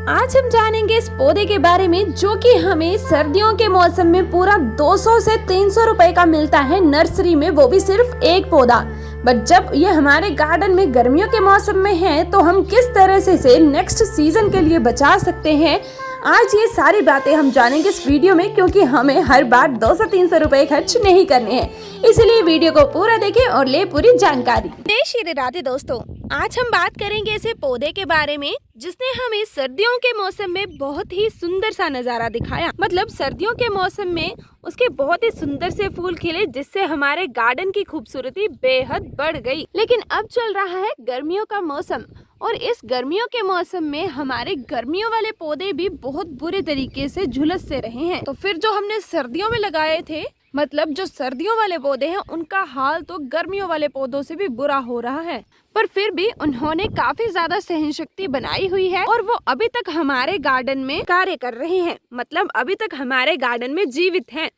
आज हम जानेंगे इस पौधे के बारे में जो कि हमें सर्दियों के मौसम में पूरा 200 से 300 रुपए का मिलता है नर्सरी में, वो भी सिर्फ एक पौधा। बट जब ये हमारे गार्डन में गर्मियों के मौसम में है तो हम किस तरह से इसे नेक्स्ट सीजन के लिए बचा सकते हैं, आज ये सारी बातें हम जानेंगे इस वीडियो में, क्योंकि हमें हर बार 200-300 रुपए खर्च नहीं करने हैं। इसलिए वीडियो को पूरा देखें और ले पूरी जानकारी। जय श्री राधे दोस्तों, आज हम बात करेंगे ऐसे पौधे के बारे में जिसने हमें सर्दियों के मौसम में बहुत ही सुंदर सा नजारा दिखाया। मतलब सर्दियों के मौसम में उसके बहुत ही सुंदर से फूल खिले, जिससे हमारे गार्डन की खूबसूरती बेहद बढ़ गई। लेकिन अब चल रहा है गर्मियों का मौसम और इस गर्मियों के मौसम में हमारे गर्मियों वाले पौधे भी बहुत बुरे तरीके से झुलस से रहे हैं। तो फिर जो हमने सर्दियों में लगाए थे, मतलब जो सर्दियों वाले पौधे हैं, उनका हाल तो गर्मियों वाले पौधों से भी बुरा हो रहा है। पर फिर भी उन्होंने काफी ज्यादा सहनशक्ति बनाई हुई है और वो अभी तक हमारे गार्डन में कार्य कर रहे हैं, मतलब अभी तक हमारे गार्डन में जीवित हैं।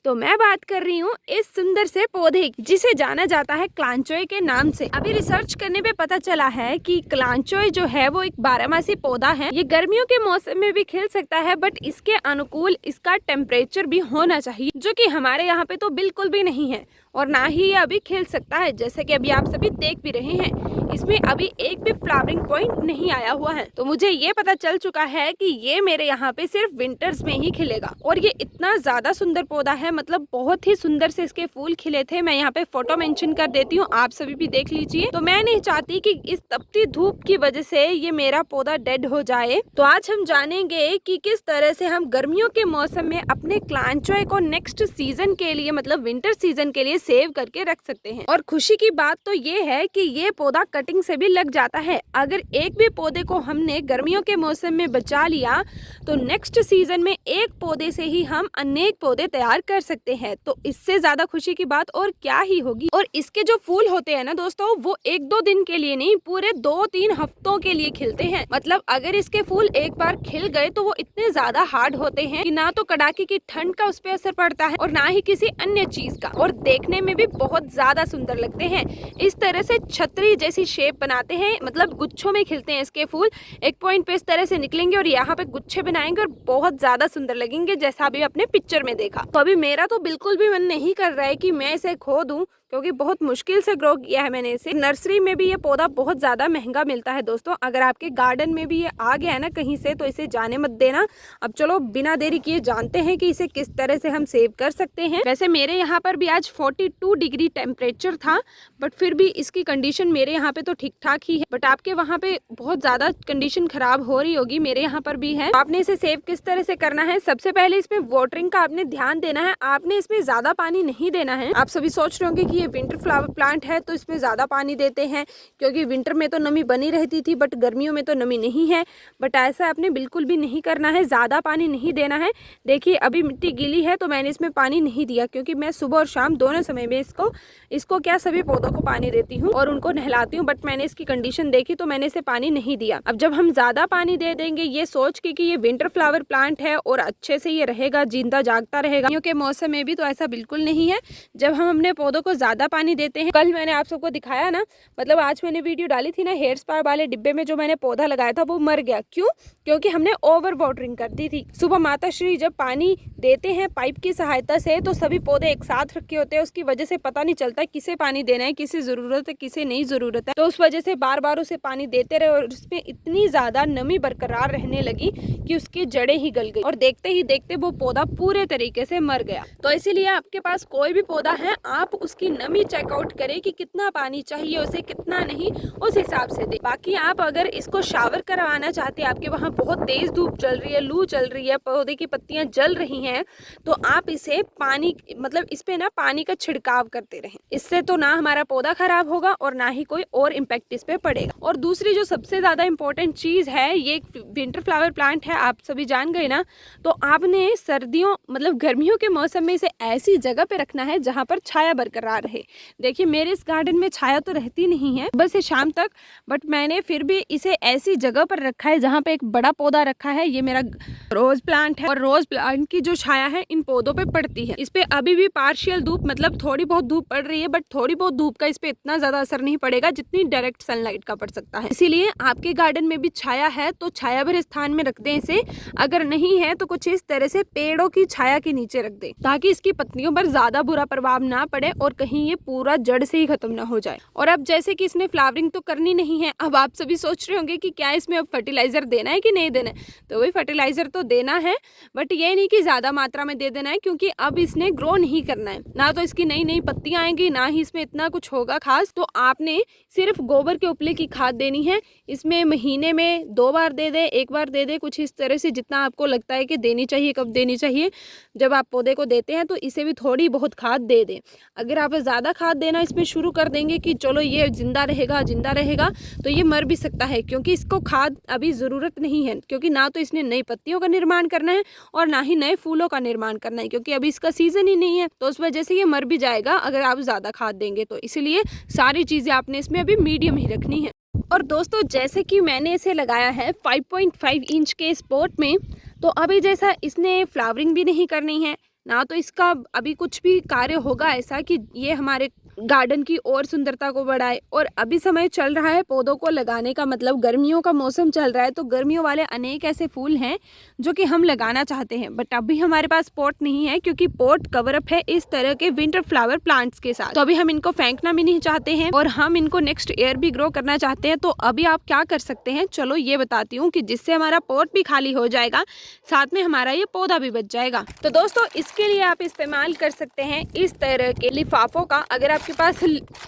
तो मैं बात कर रही हूँ इस सुंदर से पौधे जिसे जाना जाता है क्लांचोय के नाम से। अभी रिसर्च करने पे पता चला है कि क्लांचोय जो है वो एक 12मासी पौधा है। ये गर्मियों के मौसम में भी खिल सकता है, बट इसके अनुकूल इसका टेम्परेचर भी होना चाहिए, जो कि हमारे यहाँ पे तो बिल्कुल भी नहीं है। और ना ही ये अभी खिल सकता है, जैसे कि अभी आप सभी देख भी रहे हैं, इसमें अभी एक भी फ्लावरिंग पॉइंट नहीं आया हुआ है। तो मुझे ये पता चल चुका है कि ये मेरे यहाँ पे सिर्फ विंटर्स में ही खिलेगा। और ये इतना ज्यादा सुंदर पौधा है, मतलब बहुत ही सुंदर से इसके फूल खिले थे। मैं यहाँ पे फोटो मेंशन कर देती हूँ, आप सभी भी देख लीजिए। तो मैं नहीं चाहती कि इस तपती धूप की वजह से ये मेरा पौधा डेड हो जाए। तो आज हम जानेंगे कि किस तरह से हम गर्मियों के मौसम में अपने क्लांचोय को नेक्स्ट सीजन के लिए, मतलब विंटर सीजन के लिए सेव करके रख सकते हैं। और खुशी की बात तो ये है कि ये पौधा कटिंग से भी लग जाता है। अगर एक भी पौधे को हमने गर्मियों के मौसम में बचा लिया तो नेक्स्ट सीजन में एक पौधे से ही हम अनेक पौधे तैयार कर सकते हैं। तो इससे ज्यादा खुशी की बात और क्या ही होगी। और इसके जो फूल होते हैं ना दोस्तों, वो 1-2 दिन के लिए नहीं, पूरे 2-3 हफ्तों के लिए खिलते हैं। मतलब अगर इसके फूल एक बार खिल गए तो वो इतने ज्यादा हार्ड होते हैं कि ना तो कड़ाके की ठंड का उस पर असर पड़ता है और ना ही किसी अन्य चीज का, और देखने में भी बहुत ज्यादा सुंदर लगते हैं। इस तरह से छतरी जैसी शेप बनाते हैं, मतलब गुच्छों में खिलते हैं इसके फूल। एक पॉइंट पे इस तरह से निकलेंगे और यहाँ पे गुच्छे बनाएंगे और बहुत ज्यादा सुंदर लगेंगे, जैसा अभी अपने पिक्चर में देखा। तो अभी मेरा तो बिल्कुल भी मन नहीं कर रहा है कि मैं इसे खो दूं, क्योंकि बहुत मुश्किल से ग्रो किया है मैंने इसे। नर्सरी में भी ये पौधा बहुत ज्यादा महंगा मिलता है दोस्तों। अगर आपके गार्डन में भी ये आ गया है ना कहीं से, तो इसे जाने मत देना। अब चलो बिना देरी किए जानते हैं कि इसे किस तरह से हम सेव कर सकते हैं। वैसे मेरे यहाँ पर भी आज 42 डिग्री टेम्परेचर था, बट फिर भी इसकी कंडीशन मेरे यहाँ पे तो ठीक ठाक ही है। बट आपके वहाँ पे बहुत ज्यादा कंडीशन खराब हो रही होगी, मेरे यहाँ पर भी है। आपने इसे सेव किस तरह से करना है, सबसे पहले इसमें वाटरिंग का आपने ध्यान देना है। आपने इसमें ज्यादा पानी नहीं देना है। आप सभी सोच रहे होंगे कि ये विंटर फ्लावर प्लांट है तो इसमें ज्यादा पानी देते हैं, क्योंकि विंटर में तो नमी बनी रहती थी बट गर्मियों में तो नमी नहीं है। बट ऐसा आपने बिल्कुल भी नहीं करना है, ज्यादा पानी नहीं देना है। देखिए अभी मिट्टी गीली है तो मैंने इसमें पानी नहीं दिया, क्योंकि मैं सुबह और शाम दोनों समय में इसको क्या सभी पौधों को पानी देती हूँ और उनको नहलाती हूँ। बट मैंने इसकी कंडीशन देखी तो मैंने इसे पानी नहीं दिया। अब जब हम ज्यादा पानी दे देंगे ये सोच के कि ये विंटर फ्लावर प्लांट है और अच्छे से ये रहेगा, जिंदा जागता रहेगा, क्योंकि मौसम में भी तो ऐसा बिल्कुल नहीं है। जब हम अपने पौधों को ज्यादा पानी देते हैं, कल मैंने आप सबको दिखाया ना, मतलब आज मैंने वीडियो डाली थी ना, हेयर स्पा वाले डिब्बे में जो मैंने पौधा लगाया था वो मर गया। क्यों? क्योंकि हमने ओवर वाटरिंग कर दी थी। सुबह माता श्री जब पानी देते हैं पाइप की सहायता से, तो सभी पौधे एक साथ रखे होते हैं, उसकी वजह से पता नहीं चलता किसे पानी देना है, किसे जरूरत है, किसे नहीं जरूरत है। तो उस वजह से बार बार उसे पानी देते रहे और उसमें इतनी ज्यादा नमी बरकरार रहने लगी कि उसकी जड़ें ही गल गई और देखते ही देखते वो पौधा पूरे तरीके से मर गया। तो इसीलिए आपके पास कोई भी पौधा है, आप उसकी नमी चेकआउट करें कि कितना पानी चाहिए उसे, कितना नहीं, उस हिसाब से दे। बाकी आप अगर इसको शावर करवाना चाहते हैं, आपके वहाँ बहुत तेज धूप चल रही है, लू चल रही है, पौधे की पत्तियां जल रही हैं, तो आप इसे पानी, मतलब इस पे ना पानी का छिड़काव करते रहें। इससे तो ना हमारा पौधा खराब होगा और ना ही कोई और इम्पैक्ट इस पे पड़ेगा। और दूसरी जो सबसे ज्यादा इंपॉर्टेंट चीज है, ये विंटर फ्लावर प्लांट है, आप सभी जान गए ना, तो आपने सर्दियों मतलब गर्मियों के मौसम में इसे ऐसी जगह पे रखना है जहाँ पर छाया बरकरार रहे। देखिए मेरे इस गार्डन में छाया तो रहती नहीं है बस शाम तक, बट मैंने फिर भी इसे ऐसी जगह पर रखा है जहाँ पे एक बड़ा पौधा रखा है। ये मेरा रोज प्लांट है और रोज प्लांट की जो छाया है इन पौधों पे पड़ती है। इस पे अभी भी पार्शियल धूप मतलब थोड़ी बहुत धूप पड़ रही है, बट थोड़ी बहुत धूप का इस पे इतना ज्यादा असर नहीं पड़ेगा जितनी डायरेक्ट सनलाइट का पड़ सकता है। इसीलिए आपके गार्डन में भी छाया है तो छाया भरे स्थान में रख दें इसे। अगर नहीं है तो कुछ इस तरह से पेड़ों की छाया के नीचे रख दें ताकि इसकी पत्तियों पर ज्यादा बुरा प्रभाव ना पड़े और कहीं ये पूरा जड़ से ही खत्म ना हो जाए। और अब जैसे कि इसने फ्लावरिंग तो करनी नहीं है, अब आप सभी सोच रहे होंगे कि क्या इसमें अब फर्टिलाइजर देना है कि नहीं देना है। तो वही फर्टिलाइजर तो देना है, बट ये नहीं कि ज्यादा मात्रा में दे देना है, क्योंकि अब इसने ग्रो नहीं करना है। ना तो इसकी नई नई पत्तियां आएंगी, ना ही इसमें इतना कुछ होगा खास। तो आपने सिर्फ गोबर के उपले की खाद देनी है। इसमें महीने में 2 बार दे दे, 1 बार दे दे, कुछ इस तरह से जितना आपको लगता है कि देनी चाहिए, कब देनी चाहिए। जब आप पौधे को देते हैं तो इसे भी थोड़ी बहुत खाद दे दें। अगर आप ज़्यादा खाद देना इसमें शुरू कर देंगे कि चलो ये जिंदा रहेगा, तो ये मर भी सकता है, क्योंकि इसको खाद अभी ज़रूरत नहीं है। क्योंकि ना तो इसने नई पत्तियों का निर्माण करना है और ना ही नए फूलों का निर्माण करना है, क्योंकि अभी इसका सीजन ही नहीं है। तो उस वजह से ये मर भी जाएगा अगर आप ज़्यादा खाद देंगे तो। इसलिए सारी चीज़ें आपने इसमें अभी मीडियम ही रखनी है। और दोस्तों जैसे कि मैंने इसे लगाया है 5.5 इंच के स्पॉट में, तो अभी जैसा इसने फ्लावरिंग भी नहीं करनी है, ना तो इसका अभी कुछ भी कार्य होगा ऐसा कि ये हमारे गार्डन की और सुंदरता को बढ़ाए। और अभी समय चल रहा है पौधों को लगाने का, मतलब गर्मियों का मौसम चल रहा है, तो गर्मियों वाले अनेक ऐसे फूल हैं जो कि हम लगाना चाहते हैं, बट अभी हमारे पास पॉट नहीं है, क्योंकि पॉट कवर अप है इस तरह के विंटर फ्लावर प्लांट्स के साथ। तो अभी हम इनको फेंकना भी नहीं चाहते हैं और हम इनको नेक्स्ट ईयर भी ग्रो करना चाहते हैं। तो अभी आप क्या कर सकते हैं, चलो ये बताती हूँ, कि जिससे हमारा पॉट भी खाली हो जाएगा, साथ में हमारा ये पौधा भी बच जाएगा। तो दोस्तों इसके लिए आप इस्तेमाल कर सकते हैं इस तरह के लिफाफों का। अगर आपके पास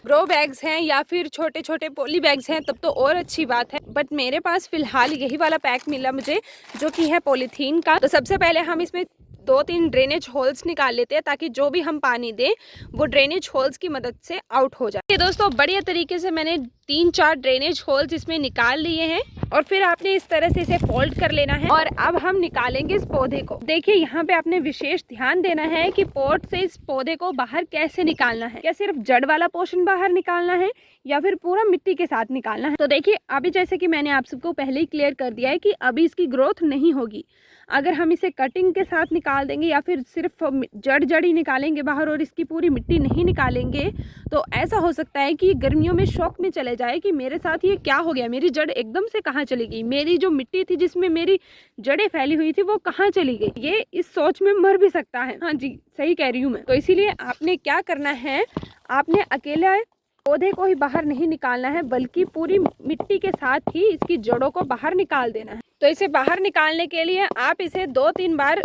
ग्रो बैग्स हैं या फिर छोटे छोटे पॉली बैग्स हैं तब तो और अच्छी बात है, बट मेरे पास फिलहाल यही वाला पैक मिला मुझे, जो कि है पॉलीथीन का। तो सबसे पहले हम इसमें 2-3 ड्रेनेज होल्स निकाल लेते हैं, ताकि जो भी हम पानी दें वो ड्रेनेज होल्स की मदद से आउट हो जाए। दोस्तों बढ़िया तरीके से मैंने 3-4 ड्रेनेज होल्स इसमें निकाल लिए हैं, और फिर आपने इस तरह से इसे फोल्ड कर लेना है। और अब हम निकालेंगे इस पौधे को। देखिए यहाँ पे आपने विशेष ध्यान देना है कि पॉट से इस पौधे को बाहर कैसे निकालना है। क्या सिर्फ जड़ वाला पोर्शन बाहर निकालना है या फिर पूरा मिट्टी के साथ निकालना है। तो देखिए अभी जैसे कि मैंने आप सबको पहले ही क्लियर कर दिया है कि अभी इसकी ग्रोथ नहीं होगी। अगर हम इसे कटिंग के साथ निकाल देंगे या फिर सिर्फ जड़ ही निकालेंगे बाहर और इसकी पूरी मिट्टी नहीं निकालेंगे, तो ऐसा हो सकता है कि गर्मियों में शॉक में चले जाए कि मेरे साथ ये क्या हो गया, मेरी जड़ एकदम से कहाँ चली गई, मेरी जो मिट्टी थी जिसमें मेरी जड़ें फैली हुई थी वो कहाँ चली गई। ये इस सोच में मर भी सकता है। हाँ जी सही कह रही हूँ मैं। तो इसीलिए आपने क्या करना है, आपने अकेला पौधे को ही बाहर नहीं निकालना है, बल्कि पूरी मिट्टी के साथ ही इसकी जड़ों को बाहर निकाल देना है। तो इसे बाहर निकालने के लिए आप इसे 2-3 बार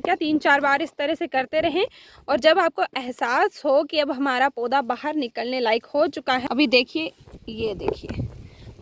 क्या 3-4 बार इस तरह से करते रहें। और जब आपको एहसास हो कि अब हमारा पौधा बाहर निकलने लायक हो चुका है, अभी देखिए, ये देखिए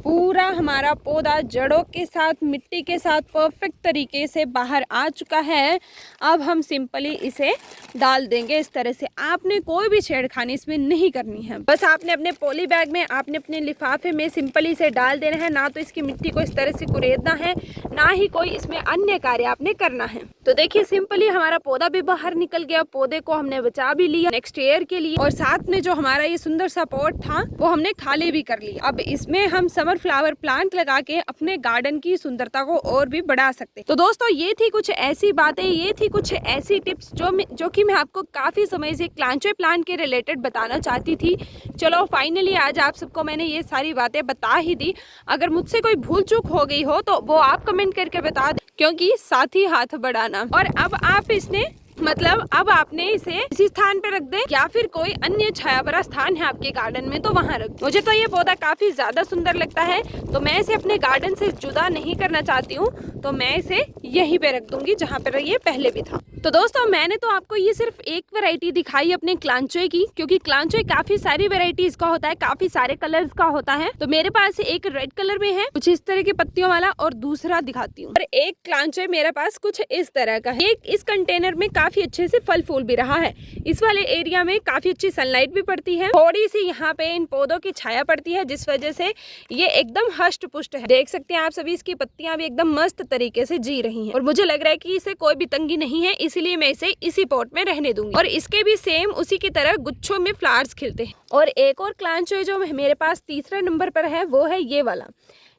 पूरा हमारा पौधा जड़ों के साथ मिट्टी के साथ परफेक्ट तरीके से बाहर आ चुका है। अब हम सिंपली इसे डाल देंगे इस तरह से। आपने कोई भी छेड़खानी इसमें नहीं करनी है, बस आपने अपने पॉली बैग में, आपने अपने लिफाफे में सिंपली इसे डाल देना है। ना तो इसकी मिट्टी को इस तरह से कुरेदना है, ना ही कोई इसमें अन्य कार्य आपने करना है। तो देखिए सिंपली हमारा पौधा भी बाहर निकल गया, पौधे को हमने बचा भी लिया नेक्स्ट ईयर के लिए, और साथ में जो हमारा ये सुंदर सा पॉट था वो हमने खाली भी कर लिया। अब इसमें हम समर फ्लावर प्लांट लगा के अपने गार्डन की सुंदरता को और भी बढ़ा सकते। तो दोस्तों ये थी कुछ ऐसी बातें, ये थी कुछ ऐसी टिप्स जो कि मैं आपको काफी समय से क्लांचोए प्लांट के रिलेटेड बताना चाहती थी। चलो फाइनली आज आप सबको मैंने ये सारी बातें बता ही दी। अगर मुझसे कोई भूल चूक हो गई हो तो वो आप कमेंट करके बता दें, क्योंकि साथ ही हाथ बढ़ाना। और अब आप इसने अब आपने इसे इसी स्थान पे रख दें, या फिर कोई अन्य छाया भरा स्थान है आपके गार्डन में तो वहाँ रख दें। मुझे तो ये पौधा काफी ज्यादा सुंदर लगता है, तो मैं इसे अपने गार्डन से जुदा नहीं करना चाहती हूँ, तो मैं इसे यहीं पे रख दूंगी जहाँ पर ये पहले भी था। तो दोस्तों मैंने तो आपको ये सिर्फ एक वैरायटी दिखाई अपने क्लांचोए की, क्योंकि क्लांचोए काफी सारी वैरायटीज का होता है, काफी सारे कलर्स का होता है। तो मेरे पास एक रेड कलर में है कुछ इस तरह की पत्तियों वाला, और दूसरा दिखाती हूँ। और एक क्लांचोए मेरे पास कुछ इस तरह का है। इस कंटेनर में काफी अच्छे से फल फूल भी रहा है। इस वाले एरिया में काफी अच्छी सनलाइट भी पड़ती है, थोड़ी सी यहाँ पे इन पौधों की छाया पड़ती है, जिस वजह से ये एकदम हष्ट पुष्ट है। देख सकते हैं आप सभी, इसकी पत्तियां भी एकदम मस्त तरीके से जी रही हैं, और मुझे लग रहा है कि इसे कोई भी तंगी नहीं है, इसीलिए मैं इसे इसी पॉट में रहने दूंगी। और इसके भी सेम उसी की तरह गुच्छों में फ्लावर्स खिलते हैं। और एक और क्लांचोए जो मेरे पास तीसरे नंबर पर है वो है ये वाला।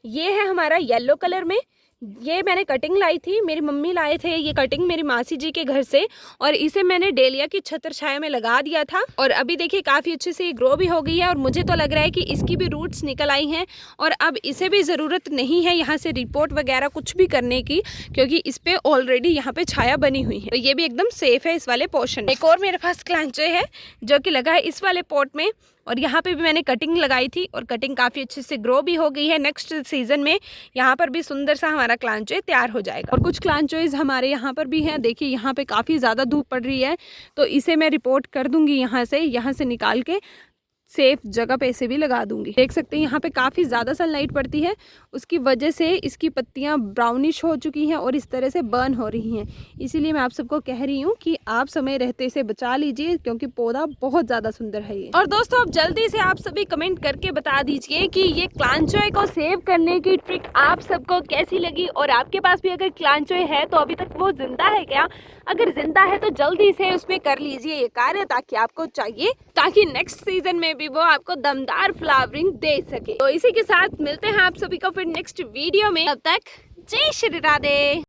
ये है हमारा येलो कलर में, ये मैंने कटिंग लाई थी, मेरी मम्मी लाए थे ये कटिंग मेरी मासी जी के घर से, और इसे मैंने डेलिया की छत्र छाया में लगा दिया था। और अभी देखिए काफ़ी अच्छे से ये ग्रो भी हो गई है, और मुझे तो लग रहा है कि इसकी भी रूट्स निकल आई हैं, और अब इसे भी ज़रूरत नहीं है यहाँ से रिपोर्ट वगैरह कुछ भी करने की, क्योंकि इस पर ऑलरेडी यहाँ पे छाया बनी हुई है। तो ये भी एकदम सेफ है इस वाले पोर्शन। एक और मेरे पास क्लांचे है जो कि लगा है इस वाले पॉट में, और यहाँ पे भी मैंने कटिंग लगाई थी, और कटिंग काफ़ी अच्छे से ग्रो भी हो गई है। नेक्स्ट सीज़न में यहाँ पर भी सुंदर सा हमारा क्लांचोय तैयार हो जाएगा। और कुछ क्लांचोइज हमारे यहाँ पर भी हैं। देखिए यहाँ पे काफ़ी ज़्यादा धूप पड़ रही है, तो इसे मैं रिपोर्ट कर दूँगी यहाँ से निकाल के सेफ जगह पे इसे भी लगा दूंगी। देख सकते हैं यहाँ पे काफ़ी ज़्यादा सनलाइट पड़ती है, उसकी वजह से इसकी पत्तियाँ ब्राउनिश हो चुकी हैं और इस तरह से बर्न हो रही हैं। इसीलिए मैं आप सबको कह रही हूँ कि आप समय रहते इसे बचा लीजिए, क्योंकि पौधा बहुत ज़्यादा सुंदर है ये। और दोस्तों अब जल्दी से आप सभी कमेंट करके बता दीजिए कि ये क्लांचोय को सेव करने की ट्रिक आप सबको कैसी लगी, और आपके पास भी अगर क्लांचोय है तो अभी तक वो जिंदा है क्या? अगर जिंदा है तो जल्दी से उसमें कर लीजिए ये कार्य, ताकि आपको चाहिए, ताकि नेक्स्ट सीजन में भी वो आपको दमदार फ्लावरिंग दे सके। तो इसी के साथ मिलते हैं आप सभी को फिर नेक्स्ट वीडियो में। तब तक जय श्री राधे।